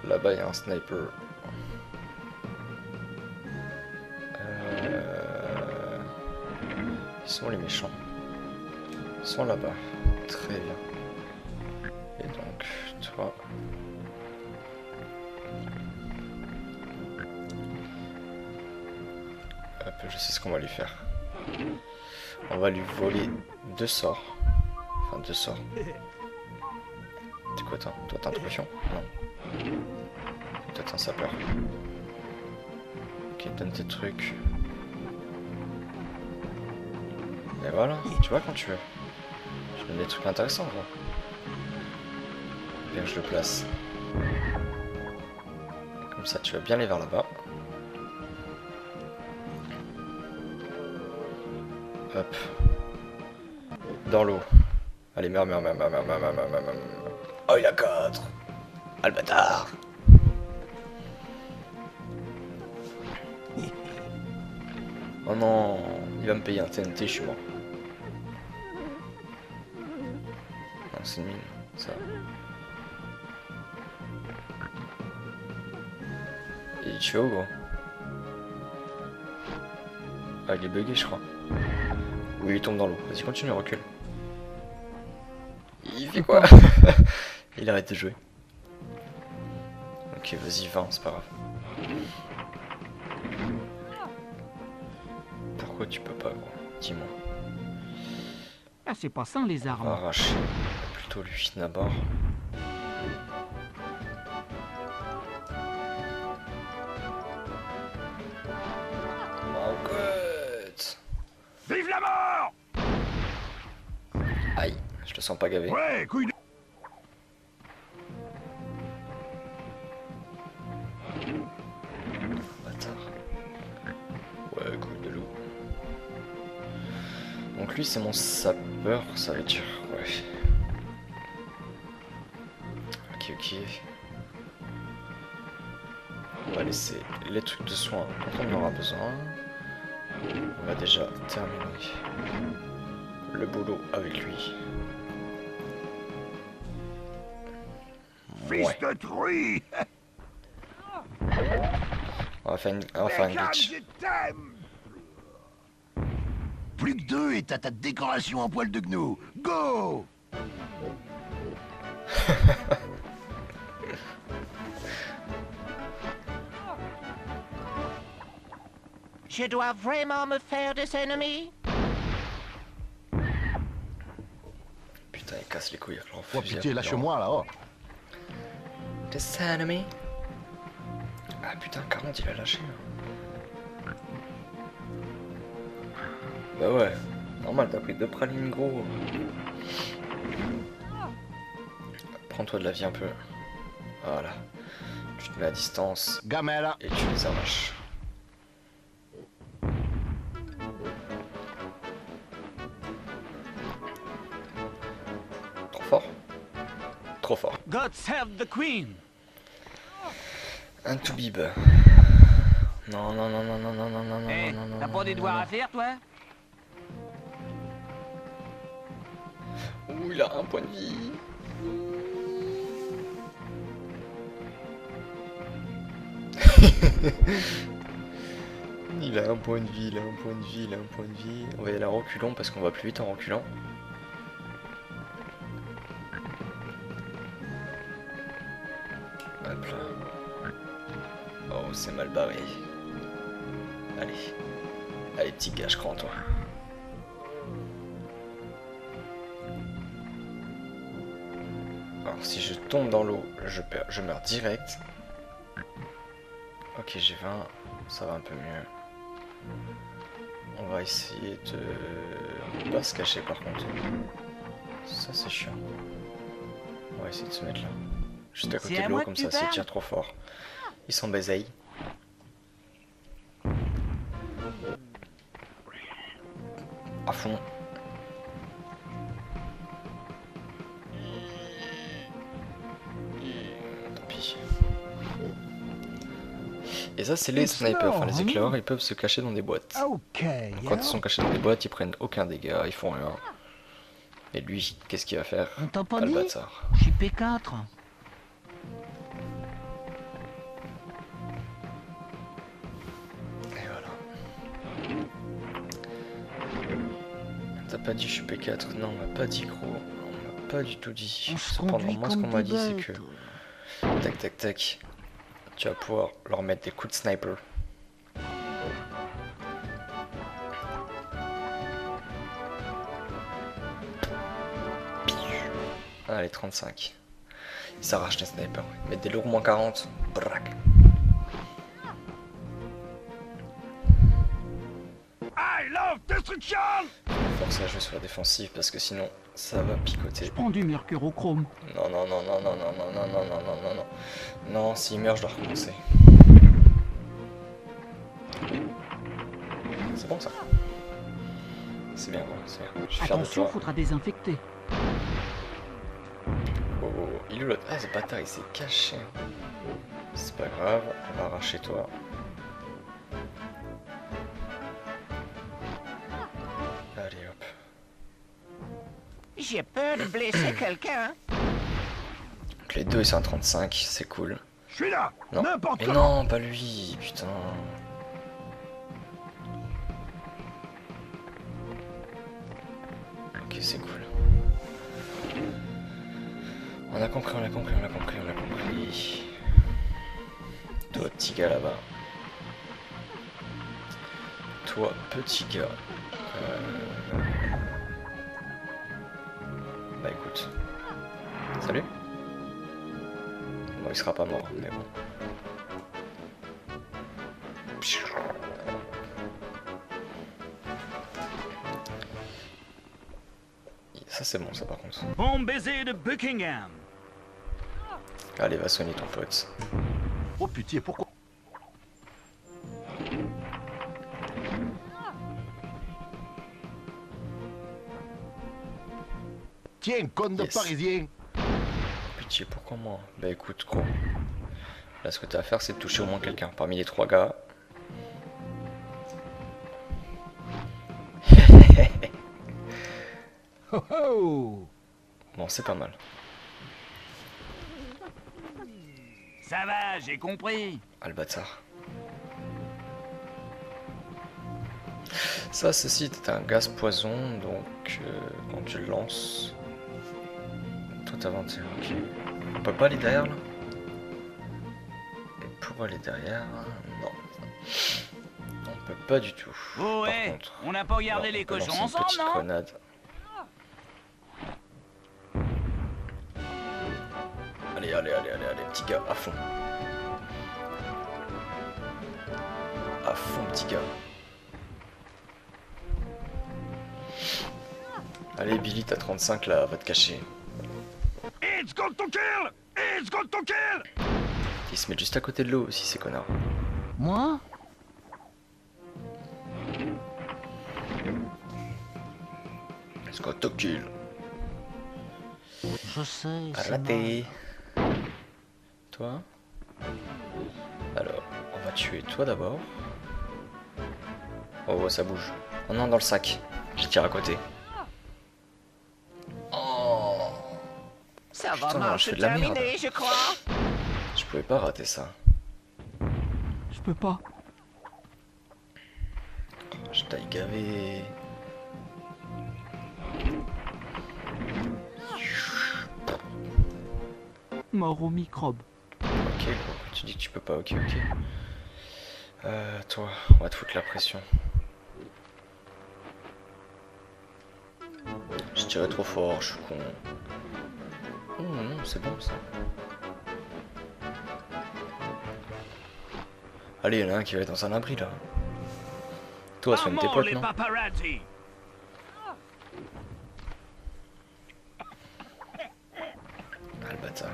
Là-bas, il y a un sniper. Ils sont les méchants. Ils sont là-bas. Très bien. Et donc, toi... Hop, je sais ce qu'on va lui faire. On va lui voler 2 sorts. Enfin, 2 sorts. C'est quoi toi? Toi t'es un troufion? Non. Toi t'es un sapeur. Ok, donne tes trucs. Et voilà, tu vois quand tu veux. Je donne des trucs intéressants, gros. Bien que je le place. Comme ça, tu vas bien aller vers là-bas. Hop. Dans l'eau. Allez, meurs. Oh, il a 4. Ah, le bâtard. Oh non, il va me payer un TNT, je suis mort. Non, c'est une mine, ça. Et tu fais où, gros? Ah, il est bugué, je crois. Oui, il tombe dans l'eau. Vas-y, continue, recule. Il fait quoi? Il arrête de jouer. Ok, vas-y, va, c'est pas grave. Pourquoi tu peux pas, gros? Dis-moi. Ah, c'est pas sans les On va armes. arracher plutôt lui d'abord. Oh, good. Vive la mort! Aïe, je te sens pas gavé. Ouais, couille de... Bâtard. Ouais, couille de loup. Donc lui c'est mon sapeur, ça veut dire... Ouais. Ok. On va laisser les trucs de soins quand on en aura besoin. On va déjà terminer le boulot avec lui. Fils Ouais. de truie! On va faire une glitch. Je t'aime! Plus que 2 et t'as ta décoration en poil de gnou. Go! Je dois vraiment me faire des ennemis? Putain, il casse les couilles avec leur Oh fusil. pitié, lâche-moi là, oh. Des ennemis. Ah putain, 40 il a lâché. Bah ouais, normal, t'as pris 2 pralines gros. Prends-toi de la vie un peu. Voilà. Tu te mets à distance Gamela. et tu les arraches. Trop fort. Trop fort. God save the Queen. Un Toubib. Non, non, non, non, non, non, non, non, Eh, non, non, t'as non, pas des non, devoirs non. à faire, toi? Ouh, il a un point de vie. Il a un point de vie, il a un point de vie, il a un point de vie. On va y aller en reculant parce qu'on va plus vite en reculant. Hop là. Oh, c'est mal barré. Allez. Allez, petit gars, je crois en toi. Alors, si je tombe dans l'eau, je meurs direct. Ok, j'ai 20. Ça va un peu mieux. On va essayer de pas se cacher par contre. Ça c'est chiant. On va essayer de se mettre là. Juste à côté C'est à de l'eau moi comme que ça tu s'il parles tire trop fort. Ils s'en baisaillent. À fond. Tant pis. Et ça c'est les snipers, enfin les éclaireurs, ils peuvent se cacher dans des boîtes. Okay, Quand ils sont cachés dans des boîtes, ils prennent aucun dégât, ils font rien. Et lui, qu'est-ce qu'il va faire? On t'a pas Ah, le dit? bâtard. Je suis P4. Et voilà. T'as pas dit je suis P4? Non, on m'a pas dit gros. On m'a pas du tout dit. On se Cependant, conduit moi ce comme qu'on m'a des dit c'est bêtes. que... Tac tac tac. Tu vas pouvoir leur mettre des coups de sniper. Allez, 35. Ils s'arrachent les snipers. Ils mettent des lourds moins 40. Brac. I love destruction. Force à jouer sur la défensive parce que sinon ça va picoter. Je prends du mercurochrome. Non, non, non, non, non, non, non, non, non, non, non, non, non. Non, s'il meurt, je dois recommencer. C'est bon ça. C'est bien, c'est bien. Je suis fier de Attention, toi. faudra désinfecter. Oh, oh, oh. Il est où l'autre? Ah, ce bâtard, il s'est caché. C'est pas grave, on va arracher toi. Allez, hop. J'ai peur de blesser quelqu'un. Donc les deux, ils sont à 35, c'est cool. Je suis là. Non. N'importe Mais comment. non, pas lui, putain. Ok, c'est cool. On a compris, on a compris, on a compris, on a compris. Toi, petit gars là-bas. Toi, petit gars. Bah écoute. Salut. Bon, il sera pas mort, mais bon. Ça c'est bon ça par contre. Bon baiser de Buckingham. Allez, va soigner ton pote. Oh pitié, pourquoi? Tiens, conne de Yes. parisien. Pitié, pourquoi moi? Bah écoute, gros. Là, ce que t'as à faire, c'est de toucher au moins quelqu'un. Parmi les 3 gars. Oh oh. Bon, c'est pas mal. Ça va, j'ai compris. Ah, le bâtard. Ça, ceci, c'est un gaz poison, donc quand tu le lances... Toi, t'as 21, ok. On peut pas aller derrière, là? Et pour aller derrière... Non. On peut pas du tout. Oh Par ouais, contre, on n'a pas regardé alors, les on peut cochons lancer une ensemble, petite non? grenade. Allez, allez, allez, allez, allez, petit gars, à fond. À fond, petit gars. Allez, Billy, t'as 35 là, va te cacher. It's got to kill! It's got to kill! Ils se mettent juste à côté de l'eau aussi, ces connards. Moi? It's got to kill. Je sais, c'est Raté. Toi? Alors, on va tuer toi d'abord. Oh, ça bouge. Oh non, dans le sac. Je tire à côté. Oh. Ça va Putain, mal je se fais de la merde. terminer, je crois. Je pouvais pas rater ça. Je peux pas. Je t'aille gavé. Mort aux microbes. Ok, gros, tu dis que tu peux pas, ok, ok. Toi, on va te foutre la pression. Je tirais trop fort, je suis con. Oh non, c'est bon ça. Allez, il y en a un qui va être dans un abri là. Toi, soigne tes potes, les non? paparazzi. Ah, le bâtard.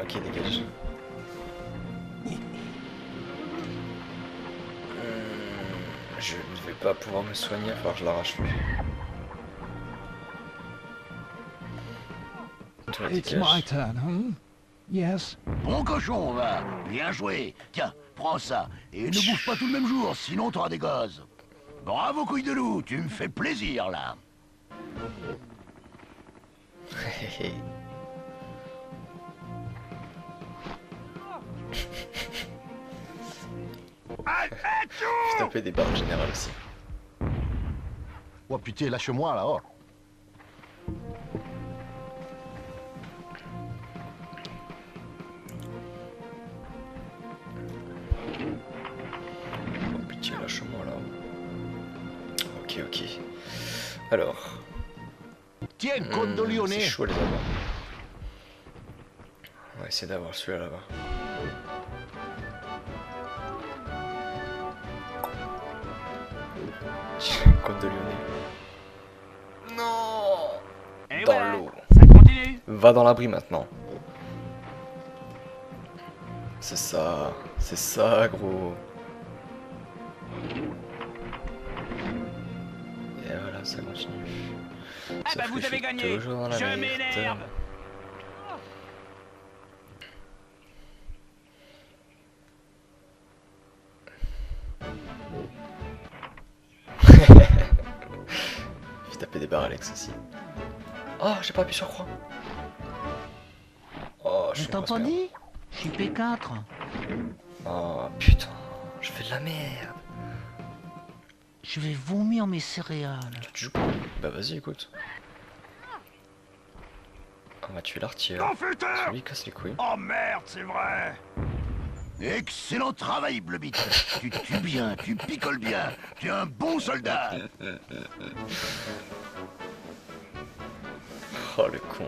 Ok, dégage. Je ne vais pas pouvoir me soigner, il va falloir que je l'arrache lui. Toi, It's dégage. my turn, huh? Yes. Bon cochon, va. Bien joué. Tiens, prends ça. Et ne bouge pas tout le même jour, sinon t'auras des gaz. Bravo, couille de loup, tu me fais plaisir, là. Atchou! Je tapais des barres générales aussi. Oh putain, lâche-moi là, oh. Oh pitié, lâche-moi là. Ok, ok. Alors. Tiens, C'est condolionné. chaud les avoir. On va essayer d'avoir celui-là là-bas. Condolionné. Non. Et Dans voilà, l'eau. ça continue. Va dans l'abri maintenant. C'est ça gros. Et voilà, ça continue. Ah Sauf bah que vous je avez suis gagné. toujours dans la Je merde. m'énerve. J'ai tapé des barres Alex aussi. Oh, j'ai pas appuyé sur croix. Oh, je Je suis t'as une pas grosse dit? Je suis P4. merde. Oh putain, je fais de la merde. Je vais vomir mes céréales. Tu joues? Bah vas-y, écoute. On va tuer l'artillerie. Confuteur! Celui qui casse les couilles. Oh merde, c'est vrai! Excellent travail, Blubit. Tu tues bien, tu picoles bien. Tu es un bon soldat. Oh le con.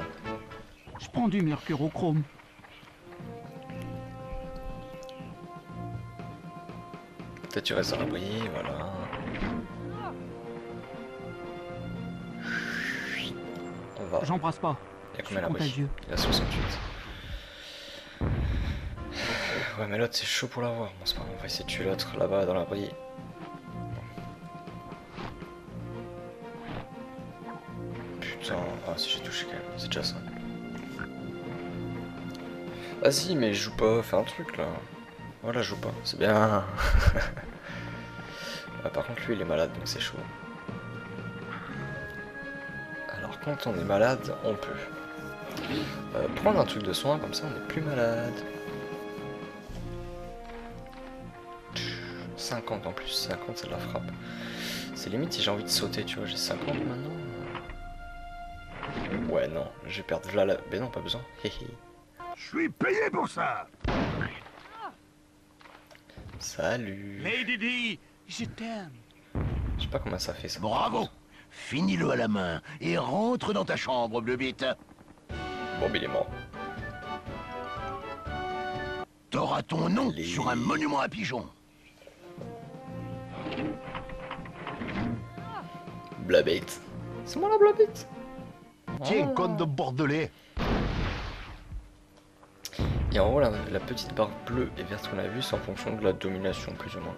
Je prends du mercurochrome. Peut-être tu restes dans l'abri, voilà. On va. J'embrasse pas. Il y a Je combien suis l'abri? contagieux. Il a 68. Ouais mais l'autre c'est chaud pour l'avoir. Bon c'est pas grave, on va essayer de tuer l'autre là-bas dans l'abri. Putain, ah si j'ai touché quand même, c'est déjà ça. Vas-y mais joue pas, fais un truc là. Voilà, joue pas, c'est bien. Ah, par contre lui il est malade donc c'est chaud. Alors quand on est malade, on peut prendre un truc de soin, comme ça on est plus malade. 50 en plus, 50 c'est de la frappe. C'est limite si j'ai envie de sauter, tu vois, j'ai 50 maintenant. Ouais non, je vais perdre là, mais non pas besoin. Je suis payé pour ça. Salut. Lady Di, je t'aime. Je sais pas comment ça fait ça. Bravo. Finis-le à la main et rentre dans ta chambre, Bleu Bite. Bon, mais il est mort. T'auras ton nom sur un monument à pigeons. Blabate. C'est moi la Blabate. Tiens, con de Bordelais. Et en haut, la petite barre bleue et verte qu'on a vue, c'est en fonction de la domination, plus ou moins.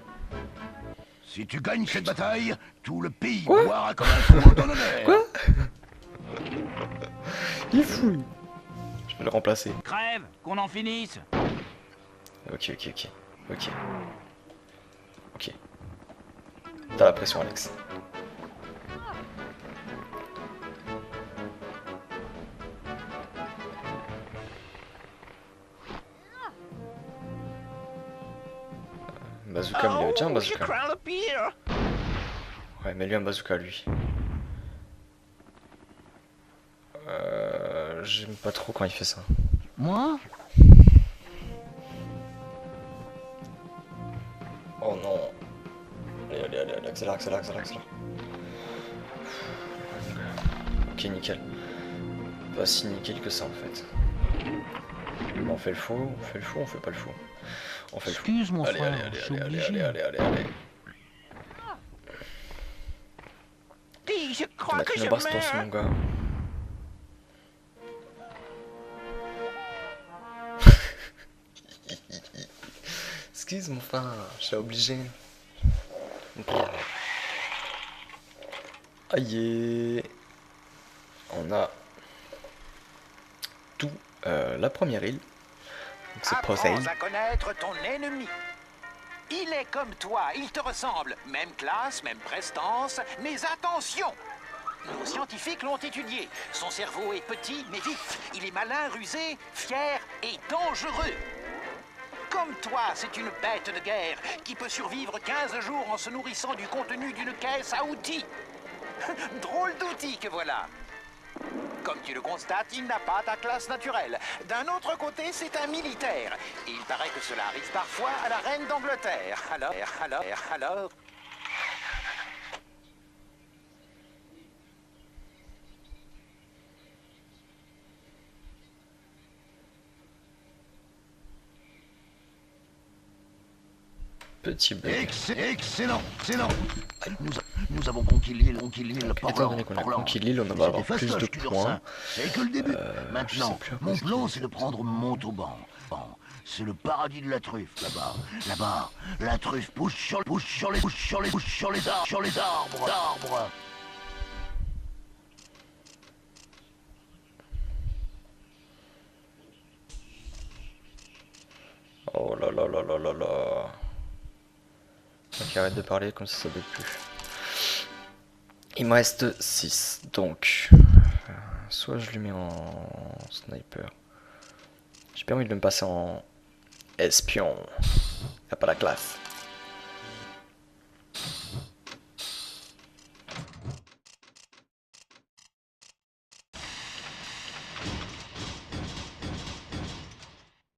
Si tu gagnes cette bataille, tout le pays Quoi boira comme un trou en ton honneur. Quoi? Il est fou. Je vais le remplacer. Crève, qu'on en finisse. Ok. T'as la pression, Alex. Bazooka, mais il avait déjà un je bazooka. crains le pire. Ouais, mais lui un bazooka, lui. J'aime pas trop quand il fait ça. Moi? Oh non. Allez, accélère. Ok, nickel. Pas si nickel que ça en fait. On fait le faux, on fait pas le faux. On fait le faux. Excuse mon frère, je suis obligé. Allez. Di, je Tu crois m'as que pris je une baston, mon meurs. gars. Excuse mon frère, je suis obligé. Aïe. On a tout la première île. Donc c'est Poseidon. Apprends à connaître ton ennemi. Il est comme toi, il te ressemble. Même classe, même prestance, mais attention! Nos scientifiques l'ont étudié. Son cerveau est petit, mais vif. Il est malin, rusé, fier et dangereux. Comme toi, c'est une bête de guerre qui peut survivre 15 jours en se nourrissant du contenu d'une caisse à outils. Drôle d'outil que voilà. Comme tu le constates, il n'a pas ta classe naturelle. D'un autre côté, c'est un militaire. Et il paraît que cela arrive parfois à la reine d'Angleterre. Alors... Petit bug. Excellent. Nous avons conquis l'île, Étant donné qu'on a conquis l'île, on va avoir plus de points. C'est que le début. Je Maintenant, sais plus mon ce plan, qu'il c'est de prendre Montauban. C'est le paradis de la truffe, là-bas. La truffe pousse sur les arbres. Oh là là. Ok, arrête de parler, comme ça bug plus. Il me reste 6, donc... soit je lui mets en sniper. J'ai pas envie de me passer en espion. Y'a pas la classe.